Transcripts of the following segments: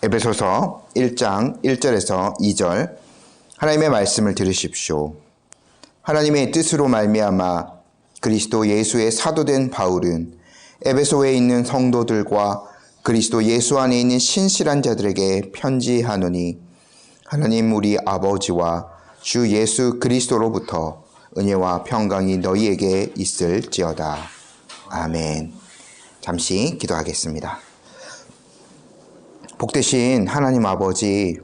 에베소서 1장 1절에서 2절 하나님의 말씀을 들으십시오. 하나님의 뜻으로 말미암아 그리스도 예수의 사도된 바울은 에베소에 있는 성도들과 그리스도 예수 안에 있는 신실한 자들에게 편지하노니 하나님 우리 아버지와 주 예수 그리스도로부터 은혜와 평강이 너희에게 있을지어다. 아멘. 잠시 기도하겠습니다. 복되신 하나님 아버지,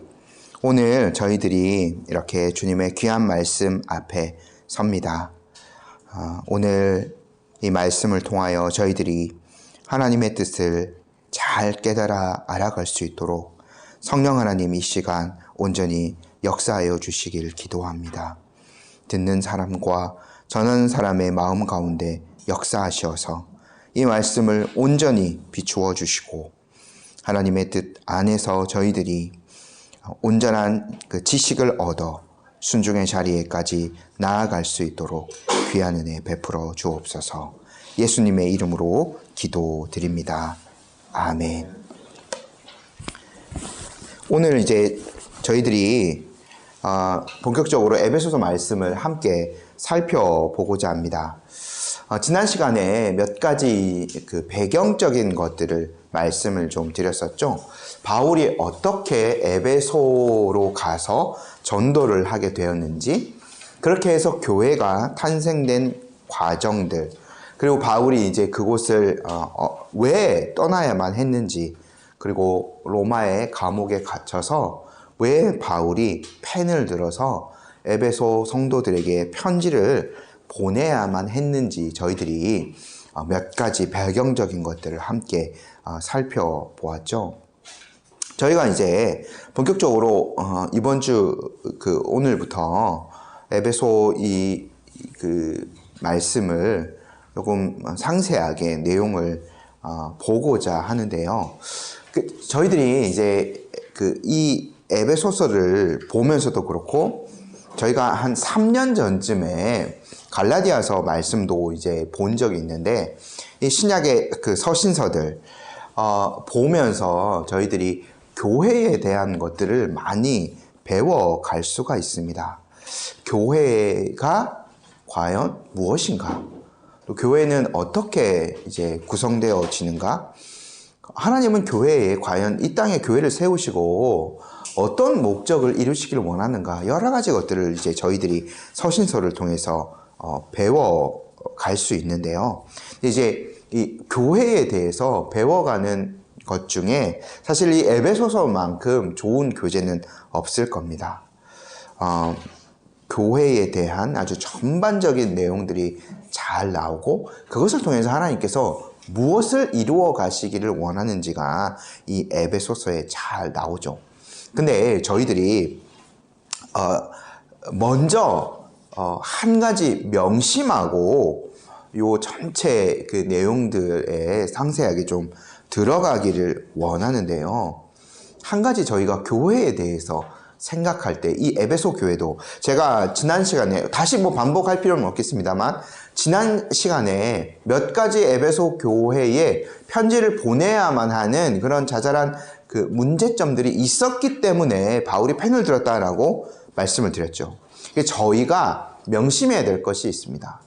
오늘 저희들이 이렇게 주님의 귀한 말씀 앞에 섭니다. 오늘 이 말씀을 통하여 저희들이 하나님의 뜻을 잘 깨달아 알아갈 수 있도록 성령 하나님 이 시간 온전히 역사하여 주시길 기도합니다. 듣는 사람과 전하는 사람의 마음 가운데 역사하셔서 이 말씀을 온전히 비추어 주시고 하나님의 뜻 안에서 저희들이 온전한 그 지식을 얻어 순종의 자리에까지 나아갈 수 있도록 귀한 은혜 베풀어 주옵소서. 예수님의 이름으로 기도드립니다. 아멘. 오늘 이제 저희들이 본격적으로 에베소서 말씀을 함께 살펴보고자 합니다. 지난 시간에 몇 가지 그 배경적인 것들을 말씀을 좀 드렸었죠. 바울이 어떻게 에베소로 가서 전도를 하게 되었는지, 그렇게 해서 교회가 탄생된 과정들, 그리고 바울이 이제 그곳을 왜 떠나야만 했는지, 그리고 로마의 감옥에 갇혀서 왜 바울이 펜을 들어서 에베소 성도들에게 편지를 보내야만 했는지 저희들이 몇 가지 배경적인 것들을 함께 살펴보았죠. 저희가 이제 본격적으로 이번 주 오늘부터 에베소 그 말씀을 조금 상세하게 내용을 보고자 하는데요. 저희들이 이제 이 에베소서를 보면서도 그렇고 저희가 한 3년 전쯤에 갈라디아서 말씀도 이제 본 적이 있는데, 이 신약의 그 서신서들 보면서 저희들이 교회에 대한 것들을 많이 배워갈 수가 있습니다. 교회가 과연 무엇인가? 또 교회는 어떻게 이제 구성되어지는가? 하나님은 교회에 과연 이 땅에 교회를 세우시고 어떤 목적을 이루시기를 원하는가? 여러 가지 것들을 이제 저희들이 서신서를 통해서 배워갈 수 있는데요. 이제 이 교회에 대해서 배워가는 것 중에 사실 이 에베소서만큼 좋은 교재는 없을 겁니다. 교회에 대한 아주 전반적인 내용들이 잘 나오고, 그것을 통해서 하나님께서 무엇을 이루어 가시기를 원하는지가 이 에베소서에 잘 나오죠. 근데 저희들이 먼저 한 가지 명심하고 요 전체 그 내용들에 상세하게 좀 들어가기를 원하는데요. 한 가지 저희가 교회에 대해서 생각할 때 이 에베소 교회도, 제가 지난 시간에 다시 반복할 필요는 없겠습니다만, 지난 시간에 몇 가지 에베소 교회에 편지를 보내야만 하는 그런 자잘한 그 문제점들이 있었기 때문에 바울이 펜을 들었다라고 말씀을 드렸죠. 저희가 명심해야 될 것이 있습니다.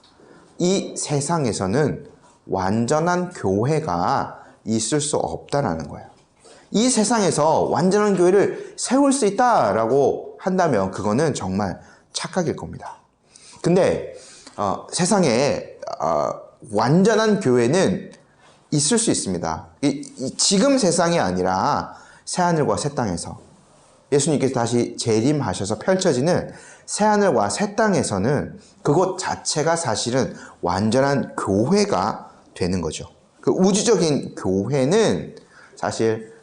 이 세상에서는 완전한 교회가 있을 수 없다라는 거예요. 이 세상에서 완전한 교회를 세울 수 있다라고 한다면 그거는 정말 착각일 겁니다. 근데 세상에 완전한 교회는 있을 수 있습니다. 지금 세상이 아니라 새하늘과 새 땅에서 예수님께서 다시 재림하셔서 펼쳐지는 새하늘과 새 땅에서는 그곳 자체가 사실은 완전한 교회가 되는 거죠. 그 우주적인 교회는 사실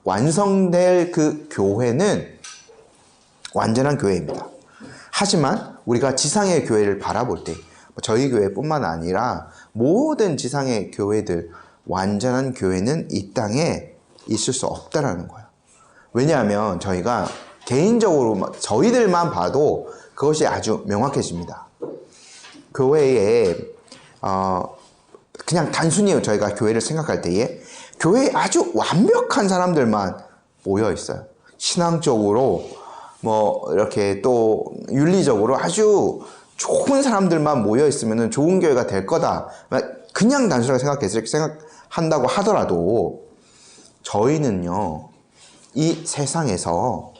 완성될 그 교회는 완전한 교회입니다. 하지만 우리가 지상의 교회를 바라볼 때 저희 교회뿐만 아니라 모든 지상의 교회들, 완전한 교회는 이 땅에 있을 수 없다라는 거예요. 왜냐하면 저희가 개인적으로 저희들만 봐도 그것이 아주 명확해집니다. 교회에 그냥 단순히 저희가 교회를 생각할 때에 교회에 아주 완벽한 사람들만 모여 있어요. 신앙적으로 뭐 이렇게 또 윤리적으로 아주 좋은 사람들만 모여 있으면 좋은 교회가 될 거다. 그냥 단순하게 생각한다고 하더라도 저희는요, 이 세상에서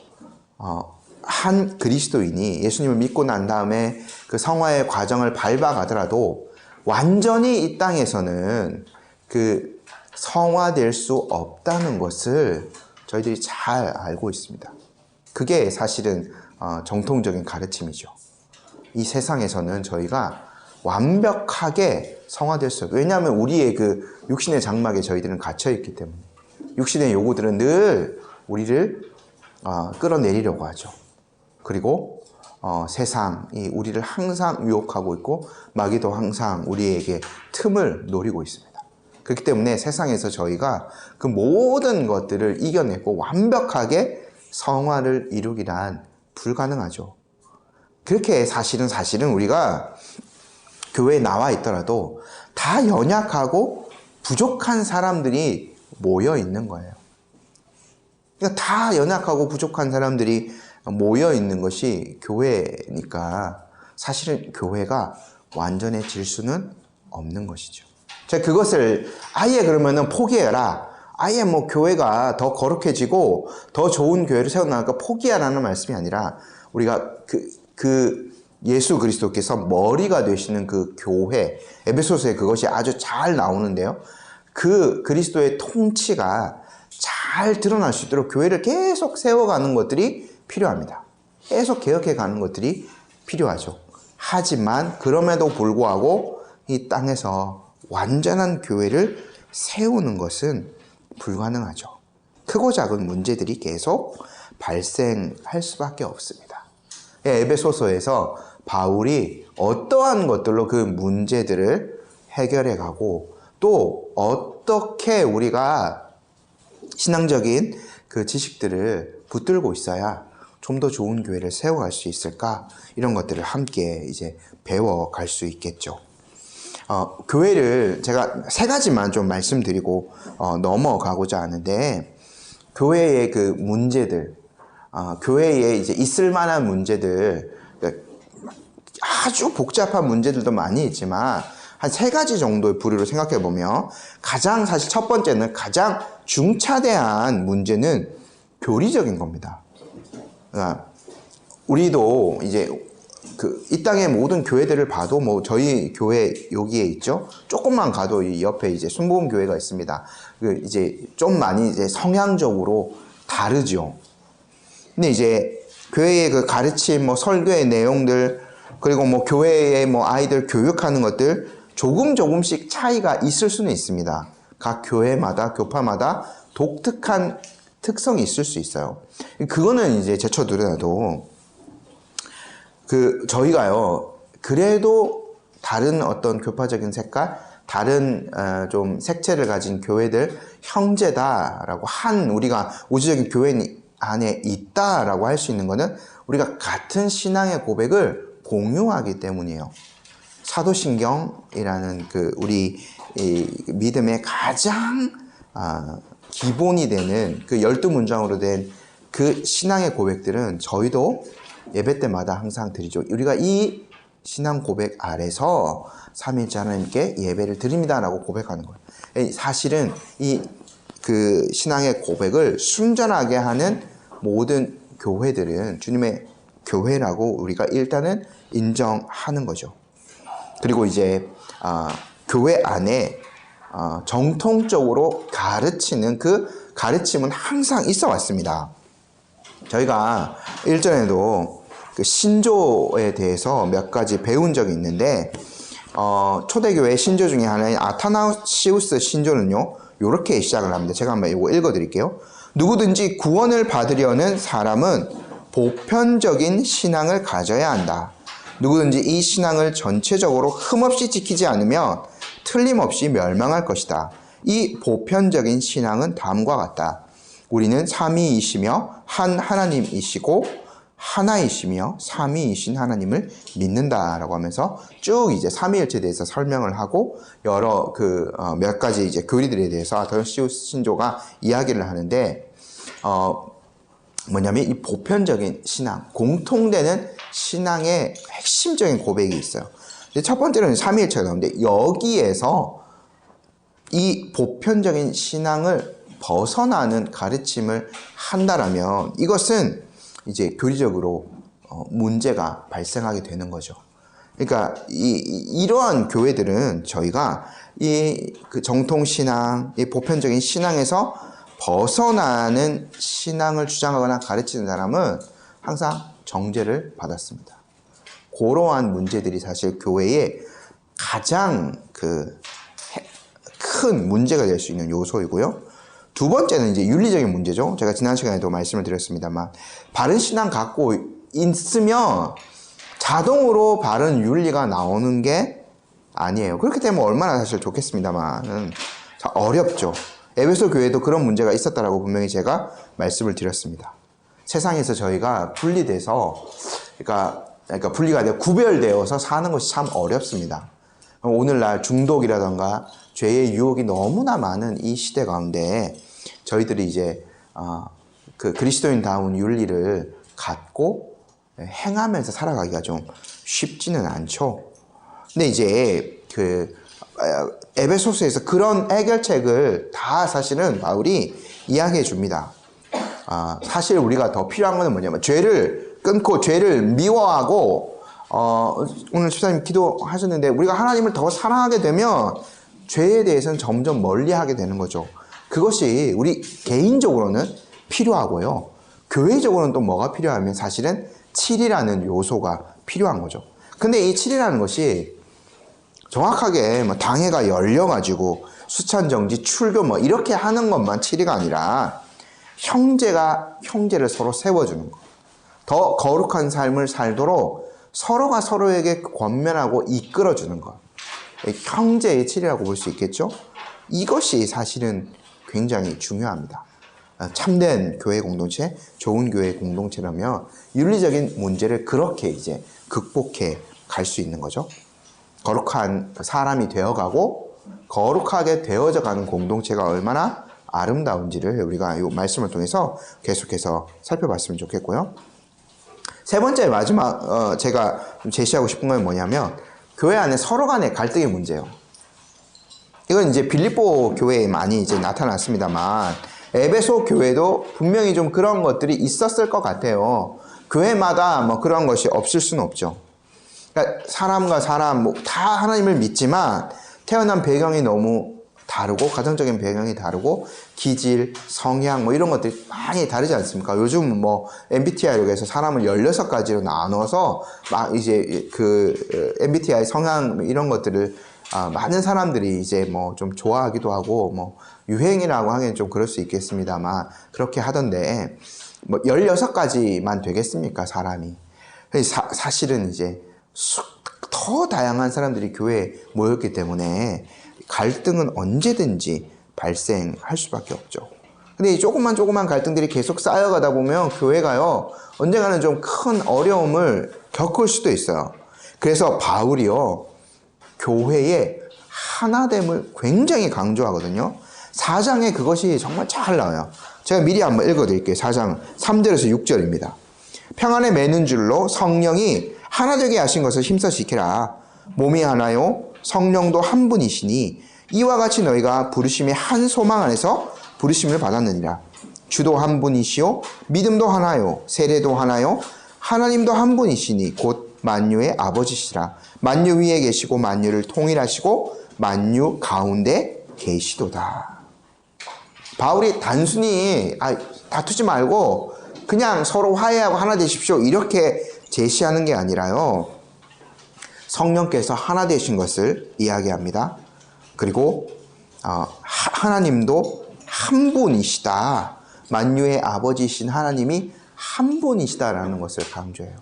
한 그리스도인이 예수님을 믿고 난 다음에 그 성화의 과정을 밟아가더라도 완전히 이 땅에서는 그 성화될 수 없다는 것을 저희들이 잘 알고 있습니다. 그게 사실은 정통적인 가르침이죠. 이 세상에서는 저희가 완벽하게 성화될 수 없어요. 왜냐하면 우리의 그 육신의 장막에 저희들은 갇혀있기 때문에 육신의 요구들은 늘 우리를 끌어내리려고 하죠. 그리고 세상이 우리를 항상 유혹하고 있고 마귀도 항상 우리에게 틈을 노리고 있습니다. 그렇기 때문에 세상에서 저희가 그 모든 것들을 이겨내고 완벽하게 성화를 이루기란 불가능하죠. 그렇게 사실은 우리가 교회에 나와 있더라도 다 연약하고 부족한 사람들이 모여 있는 거예요. 그러니까 다 연약하고 부족한 사람들이 모여 있는 것이 교회니까 사실은 교회가 완전해질 수는 없는 것이죠. 자, 그것을 아예 그러면은 포기해라. 아예 뭐 교회가 더 거룩해지고 더 좋은 교회를 세워나가니까 포기하라는 말씀이 아니라 우리가 그 예수 그리스도께서 머리가 되시는 그 교회, 에베소서에 그것이 아주 잘 나오는데요. 그 그리스도의 통치가 잘 드러날 수 있도록 교회를 계속 세워가는 것들이 필요합니다. 계속 개혁해가는 것들이 필요하죠. 하지만 그럼에도 불구하고 이 땅에서 완전한 교회를 세우는 것은 불가능하죠. 크고 작은 문제들이 계속 발생할 수밖에 없습니다. 에베소서에서 바울이 어떠한 것들로 그 문제들을 해결해 가고 또 어떻게 우리가 신앙적인 그 지식들을 붙들고 있어야 좀 더 좋은 교회를 세워갈 수 있을까? 이런 것들을 함께 이제 배워갈 수 있겠죠. 교회를 제가 3가지만 좀 말씀드리고 넘어가고자 하는데, 교회의 그 문제들, 교회에 이제 있을 만한 문제들, 아주 복잡한 문제들도 많이 있지만 한 3가지 정도의 부류로 생각해 보면, 가장 사실 첫 번째는 가장 중차대한 문제는 교리적인 겁니다. 그러니까 우리도 이제 이 땅의 모든 교회들을 봐도 뭐 저희 교회 여기에 있죠. 조금만 가도 이 옆에 이제 순복음 교회가 있습니다. 이제 좀 많이 이제 성향적으로 다르죠. 근데 이제 교회의 그 가르침, 뭐 설교의 내용들, 그리고 뭐 교회의 뭐 아이들 교육하는 것들 조금씩 차이가 있을 수는 있습니다. 각 교회마다, 교파마다 독특한 특성이 있을 수 있어요. 그거는 이제 제쳐두더라도 저희가요, 그래도 다른 어떤 교파적인 색깔, 다른 좀 색채를 가진 교회들 형제다라고 우리가 우주적인 교회 안에 있다라고 할 수 있는 거는 우리가 같은 신앙의 고백을 공유하기 때문이에요. 사도신경이라는 우리 믿음의 가장 기본이 되는 그 12문장으로 된 그 신앙의 고백들은 저희도 예배 때마다 항상 드리죠. 우리가 이 신앙 고백 아래서 삼위일체 하나님께 예배를 드립니다라고 고백하는 거예요. 사실은 그 신앙의 고백을 순전하게 하는 모든 교회들은 주님의 교회라고 우리가 일단은 인정하는 거죠. 그리고 이제 교회 안에 정통적으로 가르치는 그 가르침은 항상 있어 왔습니다. 저희가 일전에도 그 신조에 대해서 몇 가지 배운 적이 있는데, 초대교회 신조 중에 하나인 아타나시우스 신조는요, 이렇게 시작을 합니다. 제가 한번 이거 읽어드릴게요. 누구든지 구원을 받으려는 사람은 보편적인 신앙을 가져야 한다. 누구든지 이 신앙을 전체적으로 흠없이 지키지 않으면 틀림없이 멸망할 것이다. 이 보편적인 신앙은 다음과 같다. 우리는 삼위이시며 한 하나님이시고 하나이시며 삼위이신 하나님을 믿는다라고 하면서 쭉 이제 삼위일체에 대해서 설명을 하고 여러 몇 가지 이제 교리들에 대해서 아타나시우스 신조가 이야기를 하는데, 뭐냐면 이 보편적인 신앙, 공통되는 신앙의 핵심적인 고백이 있어요. 첫 번째로는 삼위일체가 나오는데 여기에서 이 보편적인 신앙을 벗어나는 가르침을 한다라면 이것은 이제 교리적으로 문제가 발생하게 되는 거죠. 그러니까 이러한 교회들은 저희가 그 정통 신앙, 이 보편적인 신앙에서 벗어나는 신앙을 주장하거나 가르치는 사람은 항상 정죄를 받았습니다. 그러한 문제들이 사실 교회의 가장 큰 문제가 될 수 있는 요소이고요. 두 번째는 이제 윤리적인 문제죠. 제가 지난 시간에도 말씀을 드렸습니다만, 바른 신앙 갖고 있으면 자동으로 바른 윤리가 나오는 게 아니에요. 그렇게 되면 얼마나 사실 좋겠습니다만 어렵죠. 에베소 교회도 그런 문제가 있었다라고 분명히 제가 말씀을 드렸습니다. 세상에서 저희가 분리돼서 그러니까 분리가 되어 구별되어서 사는 것이 참 어렵습니다. 오늘날 중독이라던가 죄의 유혹이 너무나 많은 이 시대 가운데 저희들이 이제 그 그리스도인다운 윤리를 갖고 행하면서 살아가기가 좀 쉽지는 않죠. 근데 이제 에베소서에서 그런 해결책을 다 사실은 바울이 이야기해 줍니다. 사실 우리가 더 필요한 것은 뭐냐면 죄를 끊고 죄를 미워하고 오늘 집사님 기도하셨는데 우리가 하나님을 더 사랑하게 되면 죄에 대해서는 점점 멀리하게 되는 거죠. 그것이 우리 개인적으로는 필요하고요. 교회적으로는 또 뭐가 필요하면 사실은 7이라는 요소가 필요한 거죠. 근데 이 7이라는 것이 정확하게 당회가 열려가지고 수찬정지 출교 이렇게 하는 것만 7이가 아니라 형제가 형제를 서로 세워주는 것, 더 거룩한 삶을 살도록 서로가 서로에게 권면하고 이끌어주는 것, 형제의 7이라고 볼 수 있겠죠. 이것이 사실은 굉장히 중요합니다. 참된 교회 공동체, 좋은 교회 공동체라면 윤리적인 문제를 그렇게 이제 극복해 갈 수 있는 거죠. 거룩한 사람이 되어가고 거룩하게 되어져 가는 공동체가 얼마나 아름다운지를 우리가 이 말씀을 통해서 계속해서 살펴봤으면 좋겠고요. 세 번째 마지막 제가 좀 제시하고 싶은 건 뭐냐면 교회 안에 서로 간의 갈등의 문제예요. 이건 이제 빌립보 교회에 많이 이제 나타났습니다만 에베소 교회도 분명히 좀 그런 것들이 있었을 것 같아요. 교회마다 그런 것이 없을 수는 없죠. 그러니까 사람과 사람 다 하나님을 믿지만 태어난 배경이 너무 다르고 가정적인 배경이 다르고 기질, 성향 이런 것들이 많이 다르지 않습니까? 요즘 MBTI로 해서 사람을 16가지로 나눠서 막 이제 그 MBTI 성향 이런 것들을 많은 사람들이 이제 좀 좋아하기도 하고 유행이라고 하기엔 좀 그럴 수 있겠습니다만 그렇게 하던데 16가지만 되겠습니까, 사람이? 사실은 이제 더 다양한 사람들이 교회에 모였기 때문에 갈등은 언제든지 발생할 수밖에 없죠. 근데 이 조그만 갈등들이 계속 쌓여가다 보면 교회가요, 언젠가는 좀 큰 어려움을 겪을 수도 있어요. 그래서 바울이요, 교회의 하나됨을 굉장히 강조하거든요. 4장에 그것이 정말 잘 나와요. 제가 미리 한번 읽어드릴게요. 4장 3절에서 6절입니다. 평안에 매는 줄로 성령이 하나 되게 하신 것을 힘써 지키라. 몸이 하나요 성령도 한 분이시니 이와 같이 너희가 부르심의 한 소망 안에서 부르심을 받았느니라. 주도 한 분이시요 믿음도 하나요 세례도 하나요 하나님도 한 분이시니 곧 만유의 아버지시라. 만유 위에 계시고 만유를 통일하시고 만유 가운데 계시도다. 바울이 단순히 다투지 말고 그냥 서로 화해하고 하나 되십시오 이렇게 제시하는 게 아니라요, 성령께서 하나 되신 것을 이야기합니다. 그리고 하나님도 한 분이시다. 만유의 아버지이신 하나님이 한 분이시다라는 것을 강조해요.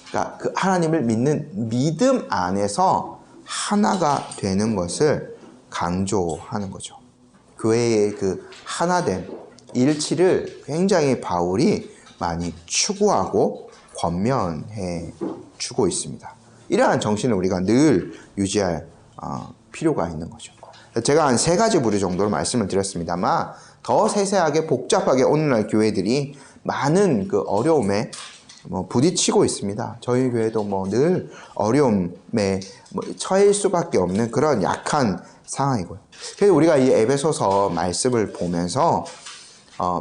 그러니까 그 하나님을 믿는 믿음 안에서 하나가 되는 것을 강조하는 거죠. 교회의 그 하나됨, 일치를 굉장히 바울이 많이 추구하고 권면해 주고 있습니다. 이러한 정신을 우리가 늘 유지할 필요가 있는 거죠. 제가 한 3가지 부류 정도로 말씀을 드렸습니다만 더 세세하게 복잡하게 오늘날 교회들이 많은 그 어려움에 부딪히고 있습니다. 저희 교회도 늘 어려움에 처할 수밖에 없는 그런 약한 상황이고요. 그래서 우리가 이 에베소서 말씀을 보면서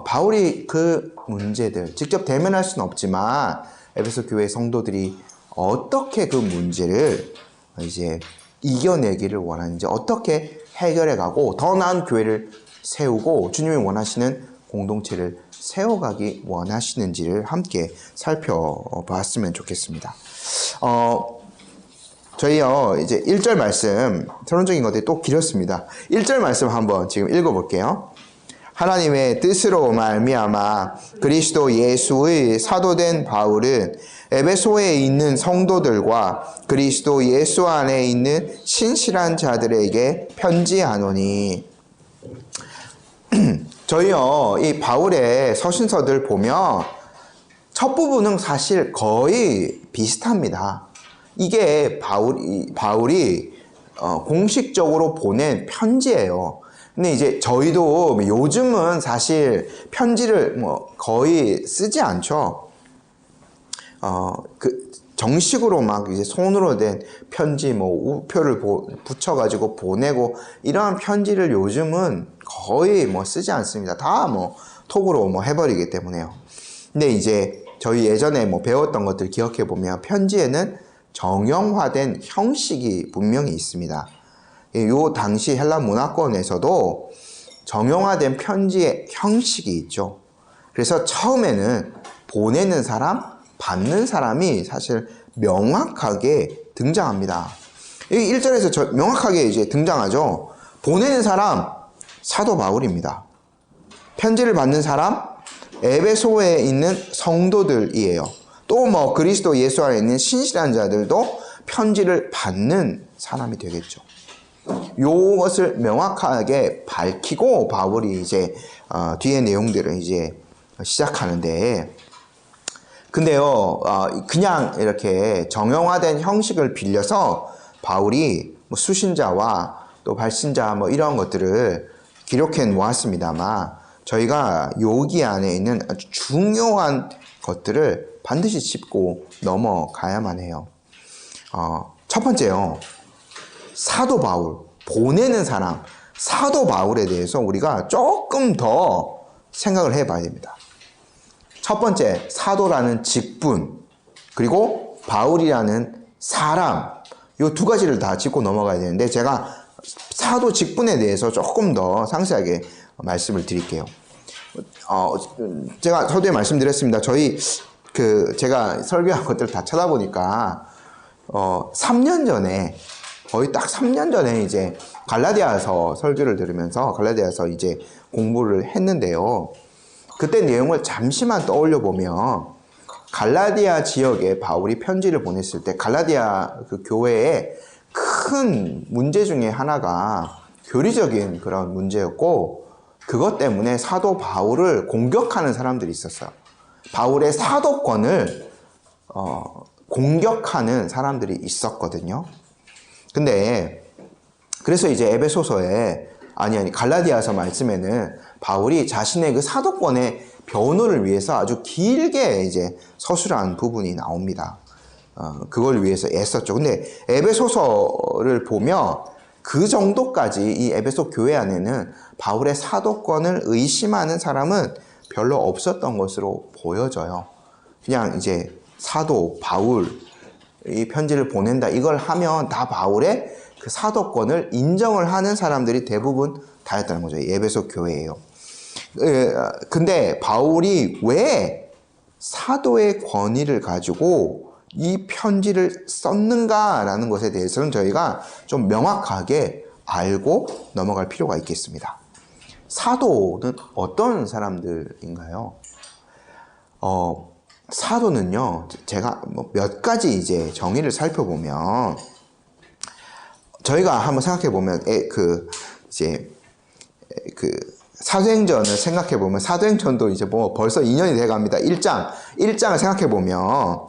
바울이 그 문제들 직접 대면할 수는 없지만 에베소 교회 성도들이 어떻게 그 문제를 이제 이겨내기를 원하는지, 어떻게 해결해가고 더 나은 교회를 세우고 주님이 원하시는 공동체를 세워가기 원하시는지를 함께 살펴봤으면 좋겠습니다. 저희요, 이제 1절 말씀, 서론적인 것들이 또 길었습니다. 1절 말씀 한번 지금 읽어볼게요. 하나님의 뜻으로 말미암아 그리스도 예수의 사도된 바울은 에베소에 있는 성도들과 그리스도 예수 안에 있는 신실한 자들에게 편지하노니. 저희요, 이 바울의 서신서들 보면 첫 부분은 사실 거의 비슷합니다. 이게 바울이 공식적으로 보낸 편지예요. 근데 이제 저희도 요즘은 사실 편지를 거의 쓰지 않죠. 정식으로 막 이제 손으로 된 편지, 우표를 붙여가지고 보내고 이러한 편지를 요즘은 거의 쓰지 않습니다. 다 톡으로 해버리기 때문에요. 근데 이제 저희 예전에 배웠던 것들 기억해 보면 편지에는 정형화된 형식이 분명히 있습니다. 요 당시 헬라 문화권에서도 정형화된 편지의 형식이 있죠. 그래서 처음에는 보내는 사람, 받는 사람이 사실 명확하게 등장합니다. 이 1절에서 명확하게 이제 등장하죠. 보내는 사람, 사도 바울입니다. 편지를 받는 사람, 에베소에 있는 성도들이에요. 또 그리스도 예수 안에 있는 신실한 자들도 편지를 받는 사람이 되겠죠. 요것을 명확하게 밝히고 바울이 이제 뒤에 내용들을 이제 시작하는데, 근데요, 그냥 이렇게 정형화된 형식을 빌려서 바울이 수신자와 또 발신자 이런 것들을 기록해 놓았습니다만, 저희가 여기 안에 있는 아주 중요한 것들을 반드시 짚고 넘어가야만 해요. 첫 번째요, 사도 바울, 보내는 사람, 사도 바울에 대해서 우리가 조금 더 생각을 해봐야 됩니다. 첫 번째, 사도라는 직분, 그리고 바울이라는 사람, 이 두 가지를 다 짚고 넘어가야 되는데, 제가 사도 직분에 대해서 조금 더 상세하게 말씀을 드릴게요. 제가 서두에 말씀드렸습니다. 제가 설교한 것들을 다 찾아보니까 3년 전에, 거의 딱 3년 전에 이제 갈라디아서 설교를 들으면서 갈라디아서 이제 공부를 했는데요. 그때 내용을 잠시만 떠올려 보면, 갈라디아 지역에 바울이 편지를 보냈을 때 갈라디아 그 교회의 큰 문제 중에 하나가 교리적인 그런 문제였고, 그것 때문에 사도 바울을 공격하는 사람들이 있었어요. 바울의 사도권을 공격하는 사람들이 있었거든요. 근데 그래서 이제 에베소서에 갈라디아서 말씀에는 바울이 자신의 그 사도권의 변호를 위해서 아주 길게 이제 서술한 부분이 나옵니다. 그걸 위해서 애썼죠. 근데 에베소서를 보면 그 정도까지 이 에베소 교회 안에는 바울의 사도권을 의심하는 사람은 별로 없었던 것으로 보여져요. 그냥 이제 사도 바울 이 편지를 보낸다, 이걸 하면 다 바울의 그 사도권을 인정을 하는 사람들이 대부분 다였다는 거죠. 에베소 교회예요. 근데 바울이 왜 사도의 권위를 가지고 이 편지를 썼는가라는 것에 대해서는 저희가 좀 명확하게 알고 넘어갈 필요가 있겠습니다. 사도는 어떤 사람들인가요? 사도는요, 제가 몇 가지 이제 정의를 살펴보면, 저희가 한번 생각해 보면, 사도행전을 생각해 보면, 사도행전도 이제 벌써 2년이 돼 갑니다. 1장을 생각해 보면,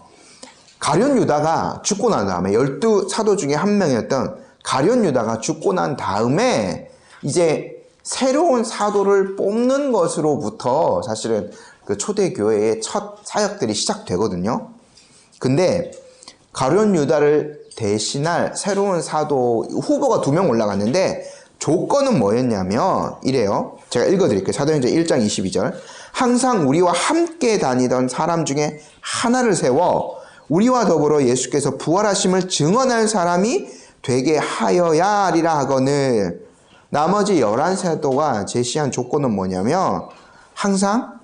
가룟 유다가 죽고 난 다음에 12 사도 중에 한 명이었던 가룟 유다가 죽고 난 다음에 이제 새로운 사도를 뽑는 것으로부터 사실은 그 초대교회의 첫 사역들이 시작되거든요. 근데 가룟 유다를 대신할 새로운 사도 후보가 2명 올라갔는데 조건은 뭐였냐면 이래요. 제가 읽어드릴게요. 사도행전 1장 22절. 항상 우리와 함께 다니던 사람 중에 하나를 세워 우리와 더불어 예수께서 부활하심을 증언할 사람이 되게 하여야 하리라 하거늘. 나머지 11사도가 제시한 조건은 뭐냐면 항상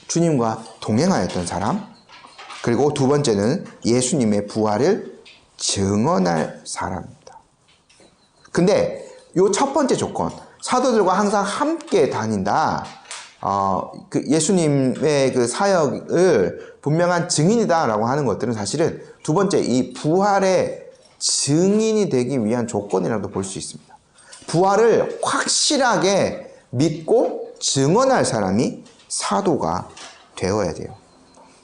주님과 동행하였던 사람, 그리고 두 번째는 예수님의 부활을 증언할 사람입니다. 근데 요 첫 번째 조건, 사도들과 항상 함께 다닌다. 그 예수님의 그 사역을 분명한 증인이다라고 하는 것들은 사실은 두 번째 이 부활의 증인이 되기 위한 조건이라도 볼 수 있습니다. 부활을 확실하게 믿고 증언할 사람이 사도가 되어야 돼요.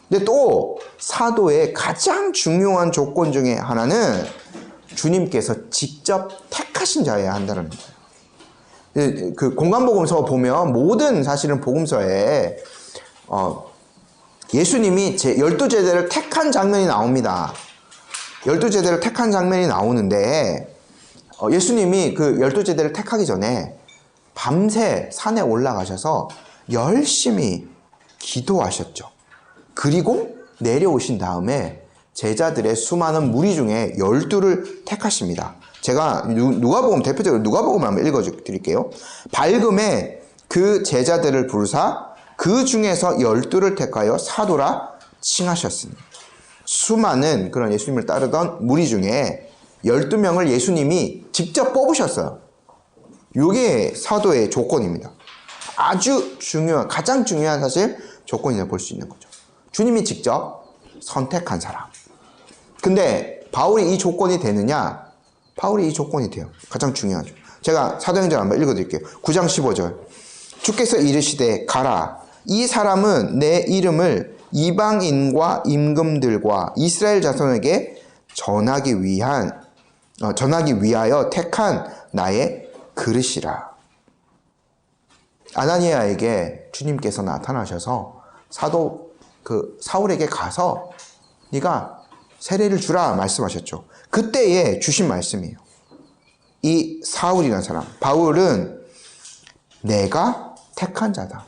근데 또 사도의 가장 중요한 조건 중에 하나는 주님께서 직접 택하신 자여야 한다는 거예요. 그 공관복음서 보면 모든 사실은 복음서에 예수님이 12제자를 택한 장면이 나옵니다. 12제자를 택한 장면이 나오는데 예수님이 그 12제자를 택하기 전에 밤새 산에 올라가셔서 열심히 기도하셨죠. 그리고 내려오신 다음에 제자들의 수많은 무리 중에 12를 택하십니다. 제가 누가복음, 대표적으로 누가복음을 한번 읽어드릴게요. 밝음에 그 제자들을 부르사 그 중에서 12를 택하여 사도라 칭하셨으니, 수많은 그런 예수님을 따르던 무리 중에 12명을 예수님이 직접 뽑으셨어요. 이게 사도의 조건입니다. 아주 중요한, 가장 중요한 사실 조건이라고 볼 수 있는 거죠. 주님이 직접 선택한 사람. 근데 바울이 이 조건이 되느냐? 바울이 이 조건이 돼요. 가장 중요하죠. 제가 사도행전 한번 읽어드릴게요. 9장 15절. 주께서 이르시되 가라. 이 사람은 내 이름을 이방인과 임금들과 이스라엘 자손에게 전하기 위하여 택한 나의 그릇이라. 아나니아에게 주님께서 나타나셔서 사도 사울에게 가서 네가 세례를 주라 말씀하셨죠. 그때에 주신 말씀이에요. 이 사울이라는 사람, 바울은 내가 택한 자다,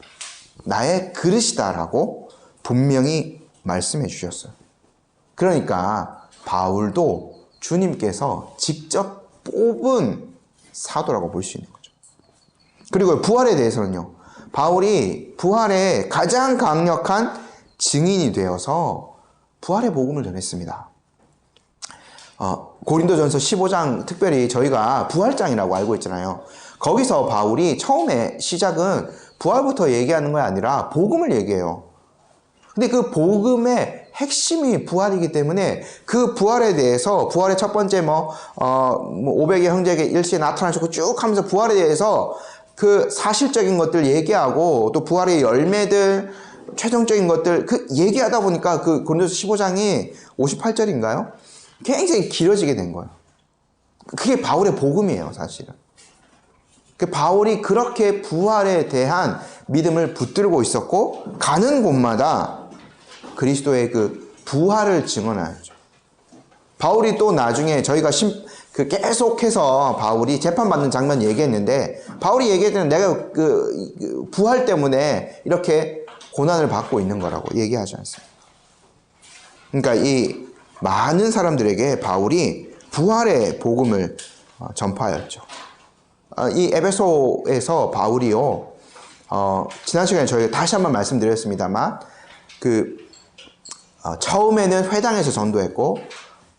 나의 그릇이다라고 분명히 말씀해 주셨어요. 그러니까 바울도 주님께서 직접 뽑은 사도라고 볼 수 있는 거죠. 그리고 부활에 대해서는요, 바울이 부활의 가장 강력한 증인이 되어서 부활의 복음을 전했습니다. 고린도전서 15장, 특별히 저희가 부활장이라고 알고 있잖아요. 거기서 바울이 처음에 시작은 부활부터 얘기하는 게 아니라 복음을 얘기해요. 근데 그 복음의 핵심이 부활이기 때문에 그 부활에 대해서, 부활의 첫 번째 500의 형제에게 일시에 나타나셨고 쭉 하면서 부활에 대해서 그 사실적인 것들 얘기하고, 또 부활의 열매들, 최종적인 것들 얘기하다 보니까 그 고린도서 15장이 58절인가요? 굉장히 길어지게 된 거예요. 그게 바울의 복음이에요, 사실은. 바울이 그렇게 부활에 대한 믿음을 붙들고 있었고, 가는 곳마다 그리스도의 그 부활을 증언하죠. 바울이 또 나중에 저희가 계속해서 바울이 재판받는 장면 얘기했는데, 바울이 얘기했던 내가 그 부활 때문에 이렇게 고난을 받고 있는 거라고 얘기하지 않습니다. 그러니까 이 많은 사람들에게 바울이 부활의 복음을 전파하였죠. 이 에베소에서 바울이요, 지난 시간에 저희가 다시 한번 말씀드렸습니다만, 처음에는 회당에서 전도했고,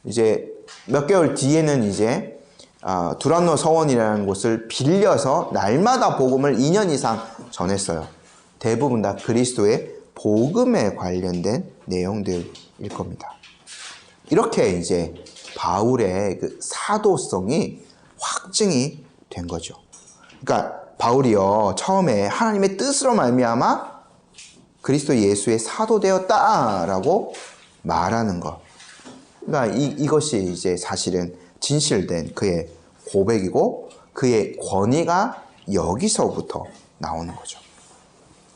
이제 몇 개월 뒤에는 이제 두란노 서원이라는 곳을 빌려서 날마다 복음을 2년 이상 전했어요. 대부분 다 그리스도의 복음에 관련된 내용들일 겁니다. 이렇게 이제 바울의 그 사도성이 확증이 된 거죠. 그러니까 바울이요, 처음에 하나님의 뜻으로 말미암아 그리스도 예수의 사도 되었다라고 말하는 것. 그러니까 이것이 이제 사실은 진실된 그의 고백이고, 그의 권위가 여기서부터 나오는 거죠.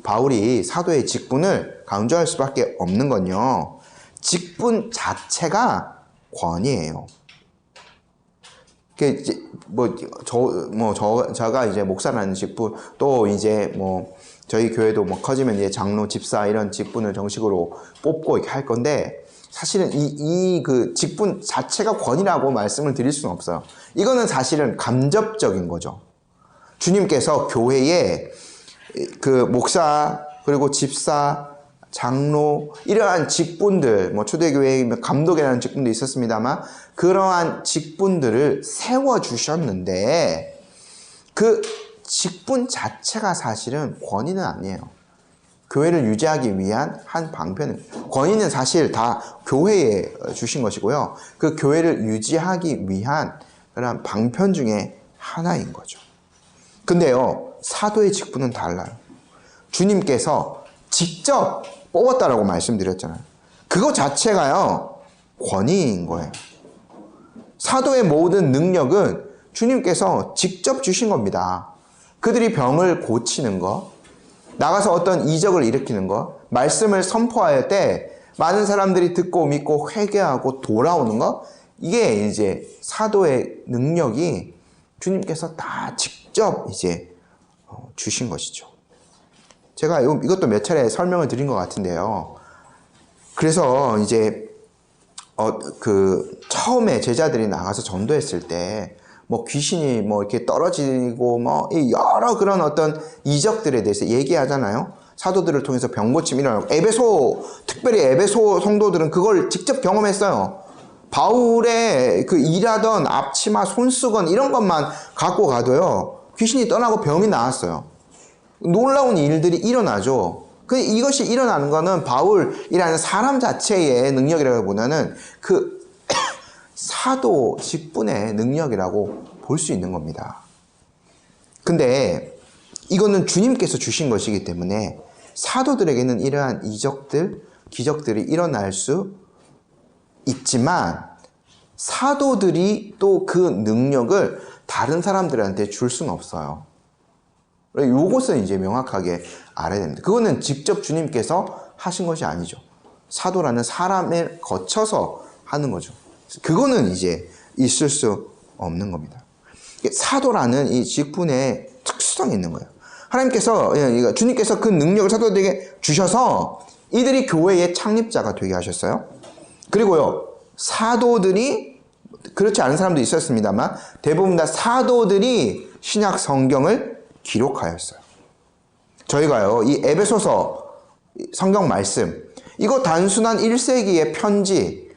바울이 사도의 직분을 강조할 수밖에 없는 건요, 직분 자체가 권위예요. 제가 이제 목사라는 직분, 또 이제 저희 교회도 커지면 이제 장로, 집사 이런 직분을 정식으로 뽑고 이렇게 할 건데, 사실은 그 직분 자체가 권위라고 말씀을 드릴 수는 없어요. 이거는 사실은 간접적인 거죠. 주님께서 교회에 그 목사, 그리고 집사, 장로, 이러한 직분들, 초대교회에 감독이라는 직분도 있었습니다만, 그러한 직분들을 세워주셨는데, 그 직분 자체가 사실은 권위는 아니에요. 교회를 유지하기 위한 한 방편입니다. 권위는 사실 다 교회에 주신 것이고요. 그 교회를 유지하기 위한 그런 방편 중에 하나인 거죠. 근데요, 사도의 직분은 달라요. 주님께서 직접 뽑았다라고 말씀드렸잖아요. 그거 자체가요, 권위인 거예요. 사도의 모든 능력은 주님께서 직접 주신 겁니다. 그들이 병을 고치는 거, 나가서 어떤 이적을 일으키는 거, 말씀을 선포할 때 많은 사람들이 듣고 믿고 회개하고 돌아오는 거, 이게 이제 사도의 능력이 주님께서 다 직접 이제 주신 것이죠. 제가 이것도 몇 차례 설명을 드린 것 같은데요. 그래서 이제 처음에 제자들이 나가서 전도했을 때 귀신이 이렇게 떨어지고 여러 그런 어떤 이적들에 대해서 얘기하잖아요. 사도들을 통해서 병 고침이 일어나고, 특별히 에베소 성도들은 그걸 직접 경험했어요. 바울의 그 일하던 앞치마, 손수건 이런 것만 갖고 가도요, 귀신이 떠나고 병이 나았어요. 놀라운 일들이 일어나죠. 이것이 일어나는 거는 바울이라는 사람 자체의 능력이라기보다는 그 사도 직분의 능력이라고 볼 수 있는 겁니다. 근데 이거는 주님께서 주신 것이기 때문에 사도들에게는 이러한 이적들, 기적들이 일어날 수 있지만, 사도들이 또 그 능력을 다른 사람들한테 줄 수는 없어요. 요것은 이제 명확하게 알아야 됩니다. 그거는 직접 주님께서 하신 것이 아니죠. 사도라는 사람을 거쳐서 하는 거죠. 그거는 이제 있을 수 없는 겁니다. 사도라는 이 직분의 특수성이 있는 거예요. 주님께서 그 능력을 사도들에게 주셔서 이들이 교회의 창립자가 되게 하셨어요. 그리고요, 사도들이, 그렇지 않은 사람도 있었습니다만 대부분 다 사도들이 신약 성경을 기록하였어요. 저희가요, 이 에베소서 성경 말씀, 이거 단순한 1세기의 편지,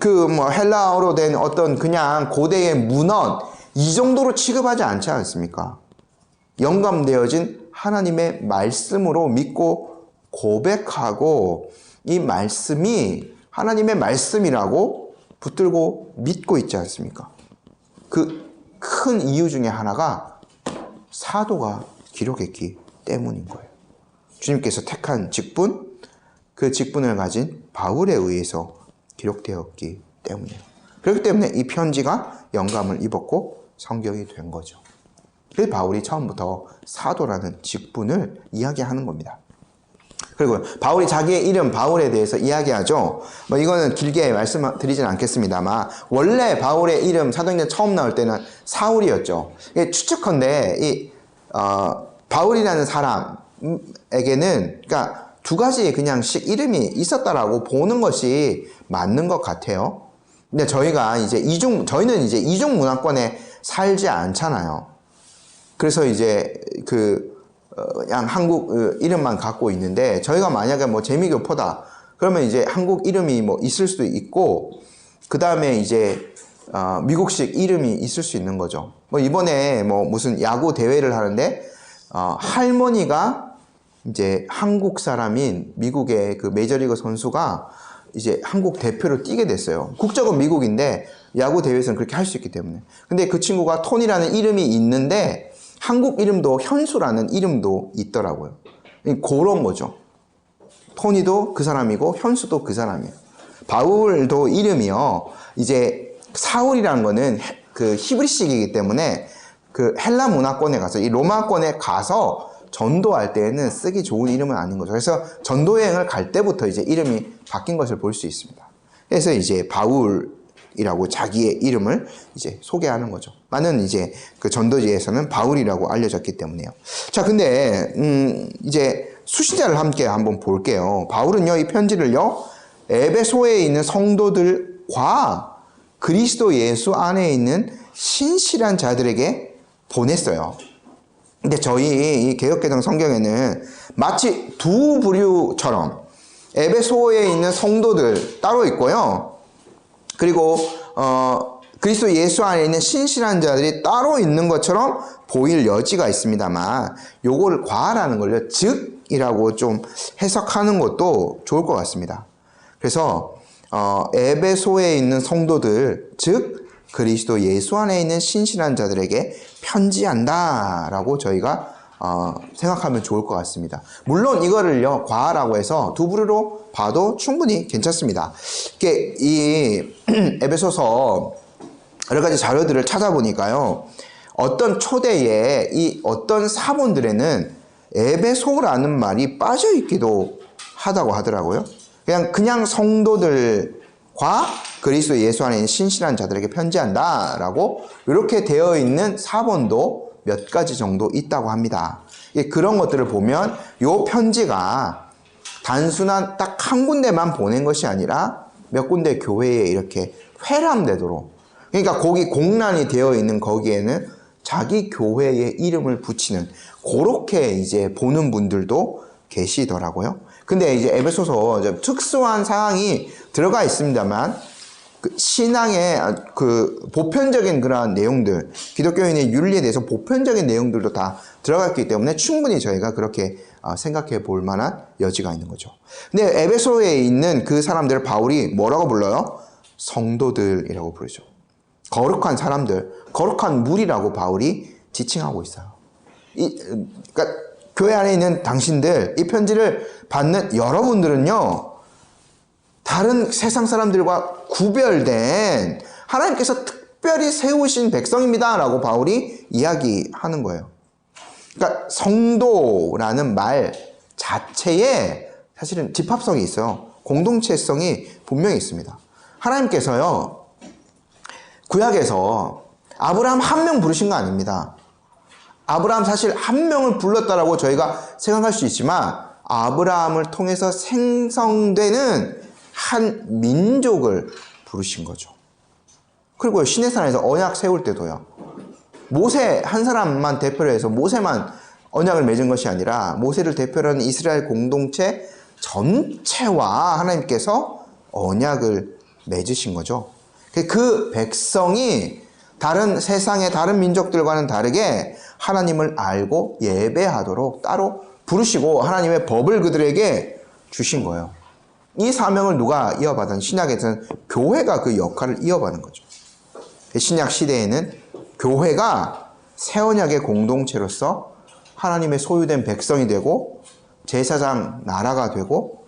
헬라어로 된 어떤 그냥 고대의 문헌, 이 정도로 취급하지 않지 않습니까? 영감되어진 하나님의 말씀으로 믿고 고백하고, 이 말씀이 하나님의 말씀이라고 붙들고 믿고 있지 않습니까? 그 큰 이유 중에 하나가 사도가 기록했기 때문인 거예요. 주님께서 택한 직분, 그 직분을 가진 바울에 의해서 기록되었기 때문이에요. 그렇기 때문에 이 편지가 영감을 입었고 성경이 된 거죠. 그래서 바울이 처음부터 사도라는 직분을 이야기하는 겁니다. 그리고 바울이 자기의 이름 바울에 대해서 이야기하죠. 이거는 길게 말씀드리진 않겠습니다만, 원래 바울의 이름 사도행전 처음 나올 때는 사울이었죠. 추측컨대 바울이라는 사람에게는 그러니까 두 가지 그냥씩 이름이 있었다라고 보는 것이 맞는 것 같아요. 근데 저희는 이제 이중 문화권에 살지 않잖아요. 그래서 이제 그냥 한국 이름만 갖고 있는데, 저희가 만약에 재미교포다 그러면 이제 한국 이름이 있을 수도 있고, 그 다음에 이제 미국식 이름이 있을 수 있는 거죠. 이번에 무슨 야구 대회를 하는데 할머니가 이제 한국 사람인 미국의 그 메이저리그 선수가 이제 한국 대표로 뛰게 됐어요. 국적은 미국인데 야구 대회에서는 그렇게 할 수 있기 때문에. 근데 그 친구가 톤이라는 이름이 있는데 한국 이름도 현수라는 이름도 있더라고요. 그런 거죠. 토니도 그 사람이고 현수도 그 사람이에요. 바울도 이름이요, 이제 사울이라는 거는 그 히브리식이기 때문에 그 헬라 문화권에 가서, 이 로마권에 가서 전도할 때에는 쓰기 좋은 이름은 아닌 거죠. 그래서 전도 여행을 갈 때부터 이제 이름이 바뀐 것을 볼 수 있습니다. 그래서 이제 바울이라고 자기의 이름을 이제 소개하는 거죠. 많은 이제 그 전도지에서는 바울이라고 알려졌기 때문에요. 자, 근데 이제 수신자를 함께 한번 볼게요. 바울은요, 이 편지를요, 에베소에 있는 성도들과 그리스도 예수 안에 있는 신실한 자들에게 보냈어요. 근데 저희 이 개역개정 성경에는 마치 두 부류처럼 에베소에 있는 성도들 따로 있고요. 그리고 그리스도 예수 안에 있는 신실한 자들이 따로 있는 것처럼 보일 여지가 있습니다만, 요걸 과하라는 걸요, 즉이라고 좀 해석하는 것도 좋을 것 같습니다. 그래서 에베소에 있는 성도들, 즉 그리스도 예수 안에 있는 신실한 자들에게 편지한다라고 저희가 생각하면 좋을 것 같습니다. 물론 이거를요, 과하라고 해서 두 부류로 봐도 충분히 괜찮습니다. 이게 이 에베소서 여러 가지 자료들을 찾아보니까요, 어떤 초대에 이 어떤 사본들에는 에베소라는 말이 빠져 있기도 하다고 하더라고요. 그냥 성도들과 그리스도 예수 안에 있는 신실한 자들에게 편지한다라고 이렇게 되어 있는 사본도 몇 가지 정도 있다고 합니다. 그런 것들을 보면 이 편지가 단순한 딱 한 군데만 보낸 것이 아니라 몇 군데 교회에 이렇게 회람되도록, 그러니까 거기 공란이 되어 있는 거기에는 자기 교회의 이름을 붙이는, 그렇게 이제 보는 분들도 계시더라고요. 근데 이제 에베소서 좀 특수한 사항이 들어가 있습니다만, 그 신앙의 그 보편적인 그러한 내용들, 기독교인의 윤리에 대해서 보편적인 내용들도 다 들어갔기 때문에 충분히 저희가 그렇게 생각해 볼 만한 여지가 있는 거죠. 근데 에베소에 있는 그 사람들을 바울이 뭐라고 불러요? 성도들이라고 부르죠. 거룩한 사람들, 거룩한 무리라고 바울이 지칭하고 있어요. 그러니까 교회 안에 있는 당신들, 이 편지를 받는 여러분들은요, 다른 세상 사람들과 구별된 하나님께서 특별히 세우신 백성입니다 라고 바울이 이야기하는 거예요. 그러니까 성도라는 말 자체에 사실은 집합성이 있어요. 공동체성이 분명히 있습니다. 하나님께서요, 구약에서 아브라함 한 명 부르신 거 아닙니다. 아브라함 사실 한 명을 불렀다라고 저희가 생각할 수 있지만, 아브라함을 통해서 생성되는 한 민족을 부르신 거죠. 그리고 시내산에서 언약 세울 때도요, 모세 한 사람만 대표로 해서 모세만 언약을 맺은 것이 아니라 모세를 대표로 하는 이스라엘 공동체 전체와 하나님께서 언약을 맺으신 거죠. 그 백성이 다른 세상의 다른 민족들과는 다르게 하나님을 알고 예배하도록 따로 부르시고 하나님의 법을 그들에게 주신 거예요. 이 사명을 누가 이어받은? 신약에서는 교회가 그 역할을 이어받는 거죠. 신약 시대에는 교회가 새 언약의 공동체로서 하나님의 소유된 백성이 되고 제사장 나라가 되고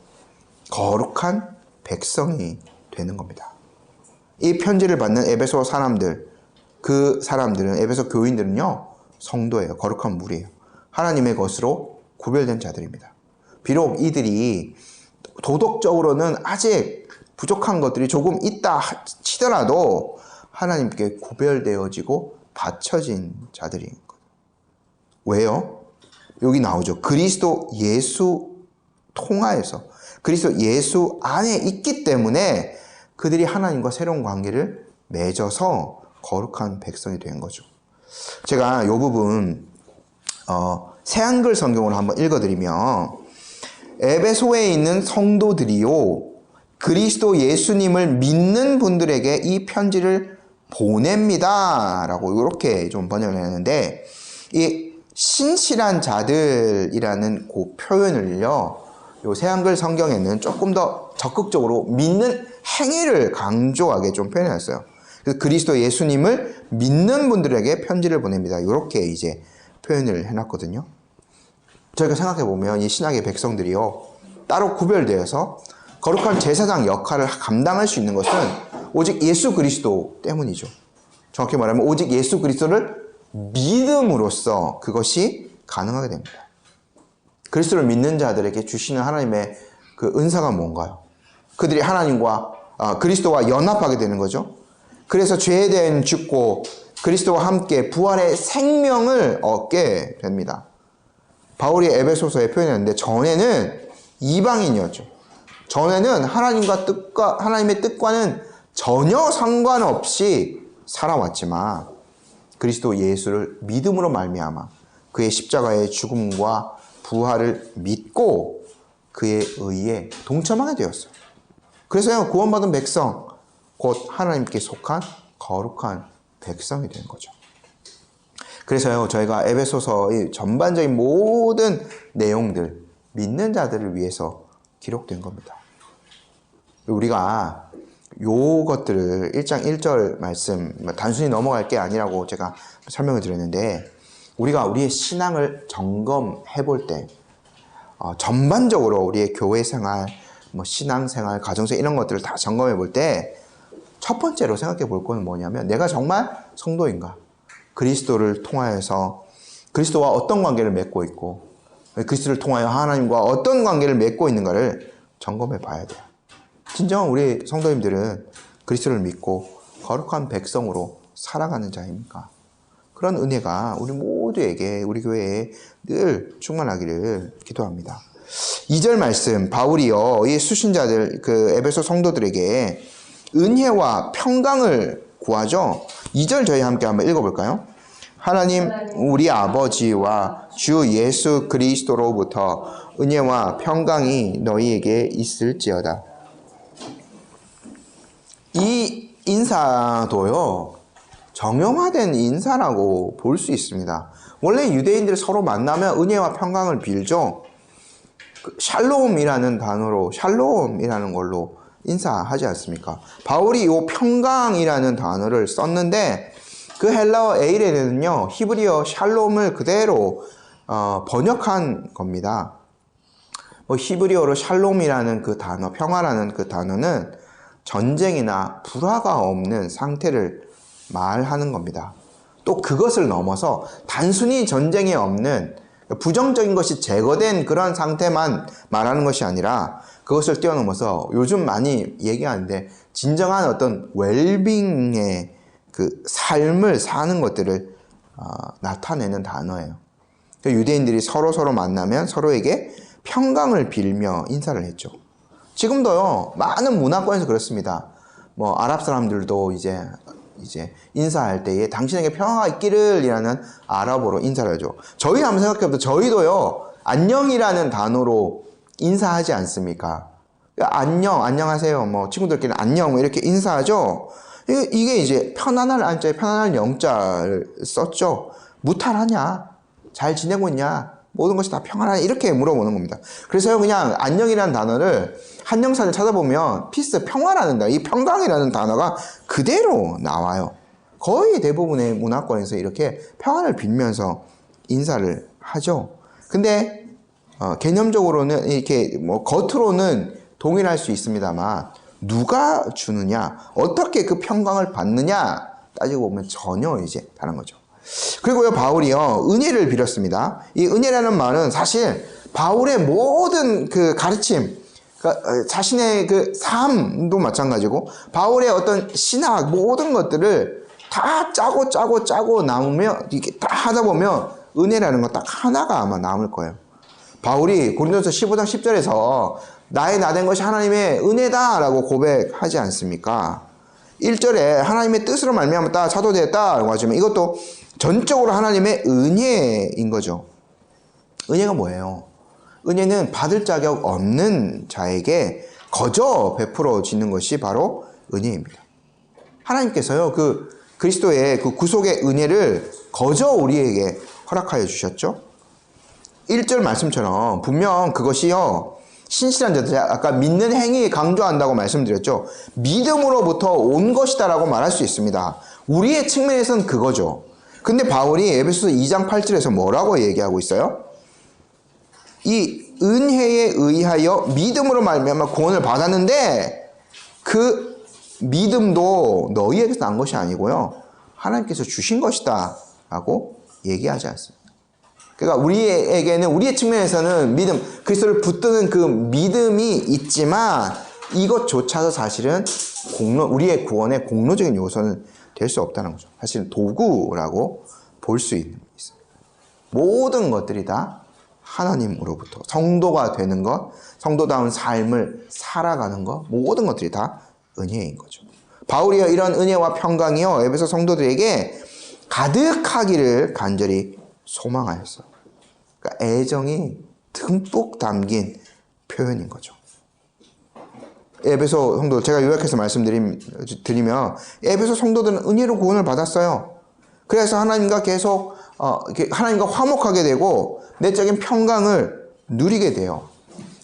거룩한 백성이 되는 겁니다. 이 편지를 받는 에베소 사람들, 그 사람들은, 에베소 교인들은요, 성도예요. 거룩한 무리예요. 하나님의 것으로 구별된 자들입니다. 비록 이들이 도덕적으로는 아직 부족한 것들이 조금 있다 치더라도 하나님께 구별되어지고 바쳐진 자들인 거예요. 왜요? 여기 나오죠. 그리스도 예수 통하여서, 그리스도 예수 안에 있기 때문에 그들이 하나님과 새로운 관계를 맺어서 거룩한 백성이 된 거죠. 제가 이 부분 새한글 성경으로 한번 읽어드리면, 에베소에 있는 성도들이요, 그리스도 예수님을 믿는 분들에게 이 편지를 보냅니다 라고 이렇게 좀 번역을 했는데, 이 신실한 자들이라는 그 표현을요, 요 새한글 성경에는 조금 더 적극적으로 믿는 행위를 강조하게 좀 표현했어요. 그래서 그리스도 예수님을 믿는 분들에게 편지를 보냅니다. 이렇게 이제 표현을 해놨거든요. 저희가 생각해보면 이 신약의 백성들이요, 따로 구별되어서 거룩한 제사장 역할을 감당할 수 있는 것은 오직 예수 그리스도 때문이죠. 정확히 말하면 오직 예수 그리스도를 믿음으로써 그것이 가능하게 됩니다. 그리스도를 믿는 자들에게 주시는 하나님의 그 은사가 뭔가요? 그들이 하나님과 그리스도와 연합하게 되는 거죠. 그래서 죄에 대한 죽고 그리스도와 함께 부활의 생명을 얻게 됩니다. 바울이 에베소서에 표현했는데 전에는 이방인이었죠. 전에는 하나님의 뜻과는 전혀 상관없이 살아왔지만 그리스도 예수를 믿음으로 말미암아 그의 십자가의 죽음과 부활을 믿고 그의 의에 동참하게 되었어요. 그래서 구원받은 백성, 곧 하나님께 속한 거룩한 백성이 되는 거죠. 그래서요, 저희가 에베소서의 전반적인 모든 내용들, 믿는 자들을 위해서 기록된 겁니다. 우리가 요것들을 1장 1절 말씀, 단순히 넘어갈 게 아니라고 제가 설명을 드렸는데, 우리가 우리의 신앙을 점검해 볼 때, 전반적으로 우리의 교회 생활, 신앙 생활, 가정생활 이런 것들을 다 점검해 볼 때, 첫 번째로 생각해 볼 거는 뭐냐면, 내가 정말 성도인가? 그리스도를 통하여서 그리스도와 어떤 관계를 맺고 있고, 그리스도를 통하여 하나님과 어떤 관계를 맺고 있는가를 점검해 봐야 돼요. 진정한 우리 성도님들은 그리스도를 믿고 거룩한 백성으로 살아가는 자입니까? 그런 은혜가 우리 모두에게, 우리 교회에 늘 충만하기를 기도합니다. 2절 말씀, 바울이요, 이 수신자들, 그 에베소 성도들에게 은혜와 평강을 구하죠. 2절 저희 함께 한번 읽어볼까요? 하나님 우리 아버지와 주 예수 그리스도로부터 은혜와 평강이 너희에게 있을지어다. 이 인사도요, 정형화된 인사라고 볼 수 있습니다. 원래 유대인들 서로 만나면 은혜와 평강을 빌죠. 샬롬이라는 단어로, 샬롬이라는 걸로 인사하지 않습니까? 바울이 이 평강이라는 단어를 썼는데 그 헬라어 에이레는요, 히브리어 샬롬을 그대로 번역한 겁니다. 히브리어로 샬롬이라는 그 단어, 평화라는 그 단어는 전쟁이나 불화가 없는 상태를 말하는 겁니다. 또 그것을 넘어서 단순히 전쟁이 없는 부정적인 것이 제거된 그런 상태만 말하는 것이 아니라 그것을 뛰어넘어서 요즘 많이 얘기하는데 진정한 어떤 웰빙의 그 삶을 사는 것들을 나타내는 단어예요. 유대인들이 서로 만나면 서로에게 평강을 빌며 인사를 했죠. 지금도요, 많은 문화권에서 그렇습니다. 아랍 사람들도 이제 인사할 때에 당신에게 평화가 있기를 이라는 아랍어로 인사를 하죠. 저희 한번 생각해보면 저희도요, 안녕이라는 단어로 인사하지 않습니까? 안녕하세요. 친구들끼리 안녕 이렇게 인사하죠. 이게 이제 편안할 안자에 편안할 영자를 썼죠. 무탈하냐? 잘 지내고 있냐? 모든 것이 다 평안하냐? 이렇게 물어보는 겁니다. 그래서요, 그냥 안녕이라는 단어를 한정사를 찾아보면 피스, 평화라는 단어, 이 평강이라는 단어가 그대로 나와요. 거의 대부분의 문화권에서 이렇게 평안을 빌면서 인사를 하죠. 근데 개념적으로는 이렇게 겉으로는 동일할 수 있습니다만 누가 주느냐, 어떻게 그 평강을 받느냐 따지고 보면 전혀 이제 다른 거죠. 그리고요, 바울이요, 은혜를 빌었습니다. 이 은혜라는 말은 사실 바울의 모든 그 가르침, 자신의 그 삶도 마찬가지고 바울의 어떤 신학 모든 것들을 다 짜고 나오며 이렇게 다 하다 보면 은혜라는 거 딱 하나가 아마 남을 거예요. 바울이 고린도서 15장 10절에서 나의 나된 것이 하나님의 은혜다라고 고백하지 않습니까? 1절에 하나님의 뜻으로 말미암아 다 사도되었다라고 하지만 이것도 전적으로 하나님의 은혜인 거죠. 은혜가 뭐예요? 은혜는 받을 자격 없는 자에게 거저 베풀어지는 것이 바로 은혜입니다. 하나님께서요, 그 그리스도의 그 구속의 은혜를 거저 우리에게 허락하여 주셨죠. 1절 말씀처럼 분명 그것이요, 신실한 자들, 아까 믿는 행위 강조한다고 말씀드렸죠. 믿음으로부터 온 것이다라고 말할 수 있습니다. 우리의 측면에서는 그거죠. 근데 바울이 에베소서 2장 8절에서 뭐라고 얘기하고 있어요? 이 은혜에 의하여 믿음으로 말미암아 구원을 받았는데 그 믿음도 너희에게서 난 것이 아니고요, 하나님께서 주신 것이다 라고 얘기하지 않습니다. 그러니까 우리에게는, 우리의 측면에서는 믿음, 그리스도를 붙드는 그 믿음이 있지만 이것조차도 사실은 우리의 구원의 공로적인 요소는 될 수 없다는 거죠. 사실 도구라고 볼 수 있습니다. 모든 것들이 다 하나님으로부터, 성도가 되는 것, 성도다운 삶을 살아가는 것, 모든 것들이 다 은혜인 거죠. 바울이요, 이런 은혜와 평강이요, 에베소 성도들에게 가득하기를 간절히 소망하였어요. 그러니까 애정이 듬뿍 담긴 표현인 거죠. 에베소 성도, 제가 요약해서 말씀드리면 에베소 성도들은 은혜로 구원을 받았어요. 그래서 하나님과 계속 하나님과 화목하게 되고 내적인 평강을 누리게 돼요.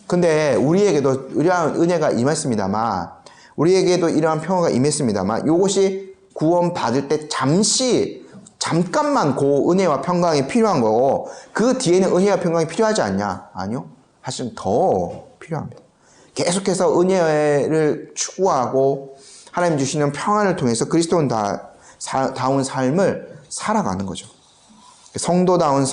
근데 우리에게도 이러한 은혜가 임했습니다만, 우리에게도 이러한 평화가 임했습니다만, 이것이 구원 받을 때 잠깐만 그 은혜와 평강이 필요한 거고, 그 뒤에는 은혜와 평강이 필요하지 않냐? 아니요. 사실은 더 필요합니다. 계속해서 은혜를 추구하고 하나님 주시는 평안을 통해서 그리스도다운 삶을 살아가는 거죠. 성도다운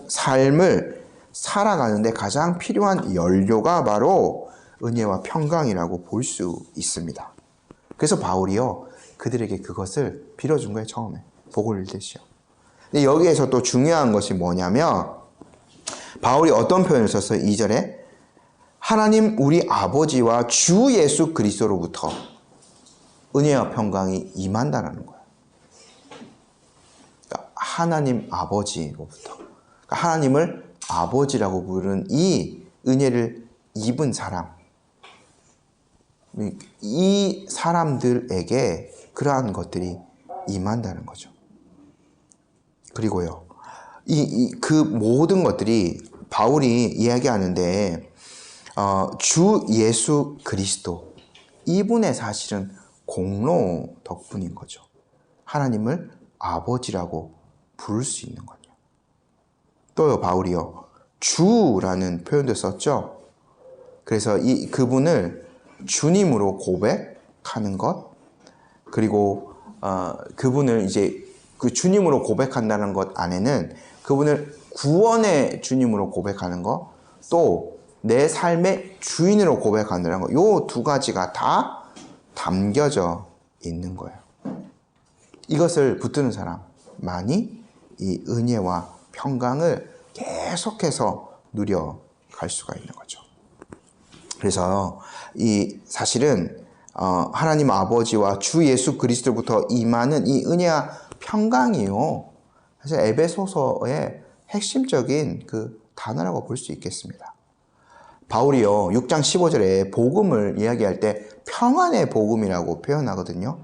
삶을 살아가는데 가장 필요한 연료가 바로 은혜와 평강이라고 볼 수 있습니다. 그래서 바울이요, 그들에게 그것을 빌어준 거예요. 처음에 복을 읽듯이요. 근데 여기에서 또 중요한 것이 뭐냐면, 바울이 어떤 표현을 썼어요? 2절에 하나님 우리 아버지와 주 예수 그리스도로부터 은혜와 평강이 임한다는 거예요. 그러니까 하나님 아버지로부터, 그러니까 하나님을 아버지라고 부르는 이 은혜를 입은 사람, 이 사람들에게 그러한 것들이 임한다는 거죠. 그리고요, 그 모든 것들이 바울이 이야기하는데, 주 예수 그리스도, 이분의 사실은 공로 덕분인 거죠. 하나님을 아버지라고 부를 수 있는 거죠. 또요, 바울이요, 주라는 표현도 썼죠. 그래서 그분을 주님으로 고백하는 것, 그리고 그분을 이제 그 주님으로 고백한다는 것 안에는 그분을 구원의 주님으로 고백하는 것, 또 내 삶의 주인으로 고백한다는 것, 요 두 가지가 다 담겨져 있는 거예요. 이것을 붙드는 사람만이 이 은혜와 평강을 계속해서 누려갈 수가 있는 거죠. 그래서 사실은 하나님 아버지와 주 예수 그리스도부터 임하는 이 은혜와 평강이요, 사실 에베소서의 핵심적인 그 단어라고 볼 수 있겠습니다. 바울이요, 6장 15절에 복음을 이야기할 때 평안의 복음이라고 표현하거든요.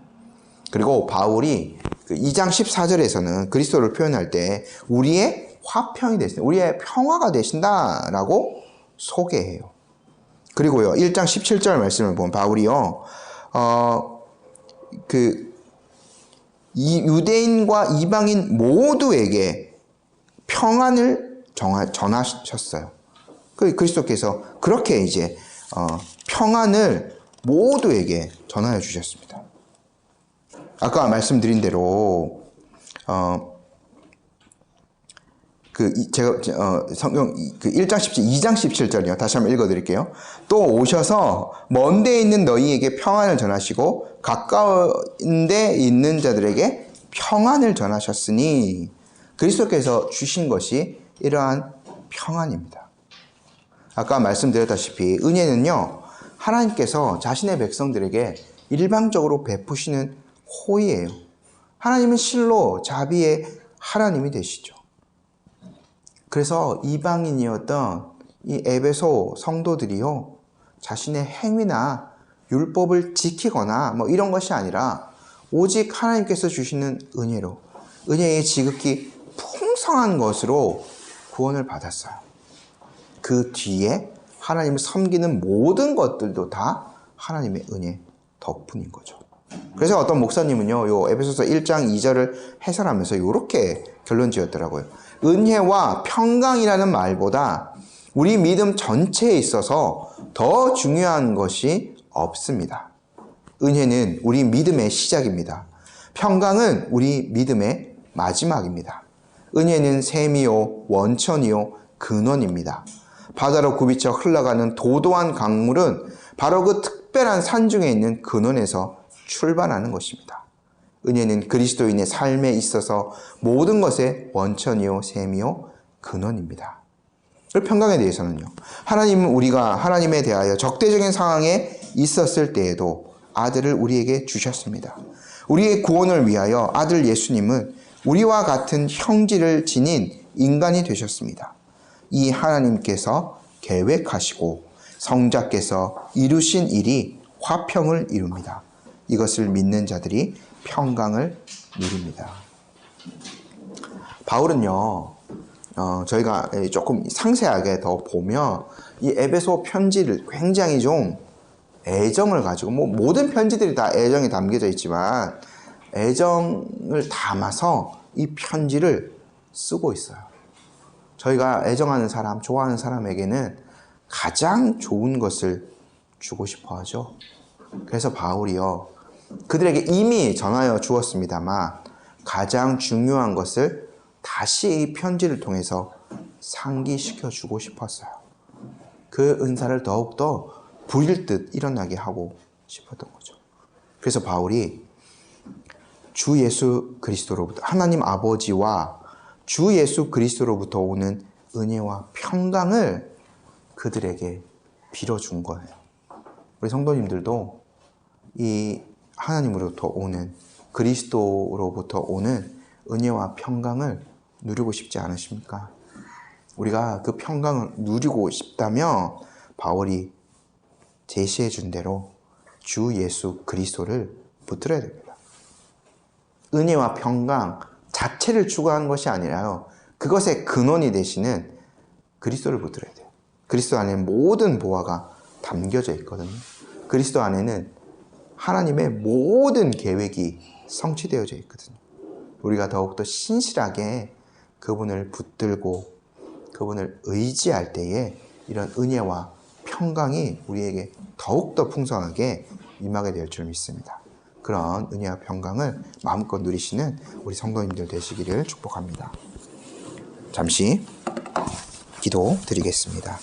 그리고 바울이 2장 14절에서는 그리스도를 표현할 때 우리의 화평이 되신다, 우리의 평화가 되신다라고 소개해요. 그리고요, 1장 17절 말씀을 보면 바울이요, 유대인과 이방인 모두에게 평안을 전하셨어요. 그리스도께서 그렇게 이제 평안을 모두에게 전하여 주셨습니다. 아까 말씀드린 대로 제가 성경 1장 17, 2장 17절이요. 다시 한번 읽어드릴게요. 또 오셔서 먼 데 있는 너희에게 평안을 전하시고 가까운 데 있는 자들에게 평안을 전하셨으니, 그리스도께서 주신 것이 이러한 평안입니다. 아까 말씀드렸다시피 은혜는요, 하나님께서 자신의 백성들에게 일방적으로 베푸시는 호의예요. 하나님은 실로 자비의 하나님이 되시죠. 그래서 이방인이었던 이 에베소 성도들이요, 자신의 행위나 율법을 지키거나 뭐 이런 것이 아니라 오직 하나님께서 주시는 은혜로, 은혜의 지극히 풍성한 것으로 구원을 받았어요. 그 뒤에 하나님을 섬기는 모든 것들도 다 하나님의 은혜 덕분인 거죠. 그래서 어떤 목사님은요, 요 에베소서 1장 2절을 해설하면서 이렇게 결론 지었더라고요. 은혜와 평강이라는 말보다 우리 믿음 전체에 있어서 더 중요한 것이 없습니다. 은혜는 우리 믿음의 시작입니다. 평강은 우리 믿음의 마지막입니다. 은혜는 샘이요 원천이요 근원입니다. 바다로 굽이쳐 흘러가는 도도한 강물은 바로 그 특별한 산중에 있는 근원에서 출발하는 것입니다. 은혜는 그리스도인의 삶에 있어서 모든 것의 원천이요 샘이요 근원입니다. 평강에 대해서는요. 하나님은 우리가 하나님에 대하여 적대적인 상황에 있었을 때에도 아들을 우리에게 주셨습니다. 우리의 구원을 위하여 아들 예수님은 우리와 같은 형질을 지닌 인간이 되셨습니다. 이 하나님께서 계획하시고 성자께서 이루신 일이 화평을 이룹니다. 이것을 믿는 자들이 평강을 누립니다. 바울은요, 저희가 조금 상세하게 더 보면 이 에베소 편지를 굉장히 좀 애정을 가지고, 모든 편지들이 다 애정이 담겨져 있지만 애정을 담아서 이 편지를 쓰고 있어요. 저희가 애정하는 사람, 좋아하는 사람에게는 가장 좋은 것을 주고 싶어 하죠. 그래서 바울이요, 그들에게 이미 전하여 주었습니다만 가장 중요한 것을 다시 이 편지를 통해서 상기시켜 주고 싶었어요. 그 은사를 더욱더 부릴 듯 일어나게 하고 싶었던 거죠. 그래서 바울이 주 예수 그리스도로부터, 하나님 아버지와 주 예수 그리스도로부터 오는 은혜와 평강을 그들에게 빌어준 거예요. 우리 성도님들도 이 하나님으로부터 오는, 그리스도로부터 오는 은혜와 평강을 누리고 싶지 않으십니까? 우리가 그 평강을 누리고 싶다면 바울이 제시해 준 대로 주 예수 그리스도를 붙들어야 됩니다. 은혜와 평강 자체를 추구하는 것이 아니라요, 그것의 근원이 되시는 그리스도를 붙들어야 돼요. 그리스도 안에 모든 보화가 담겨져 있거든요. 그리스도 안에는 하나님의 모든 계획이 성취되어져 있거든요. 우리가 더욱더 신실하게 그분을 붙들고 그분을 의지할 때에 이런 은혜와 평강이 우리에게 더욱더 풍성하게 임하게 될 줄 믿습니다. 그런 은혜와 평강을 마음껏 누리시는 우리 성도님들 되시기를 축복합니다. 잠시 기도 드리겠습니다.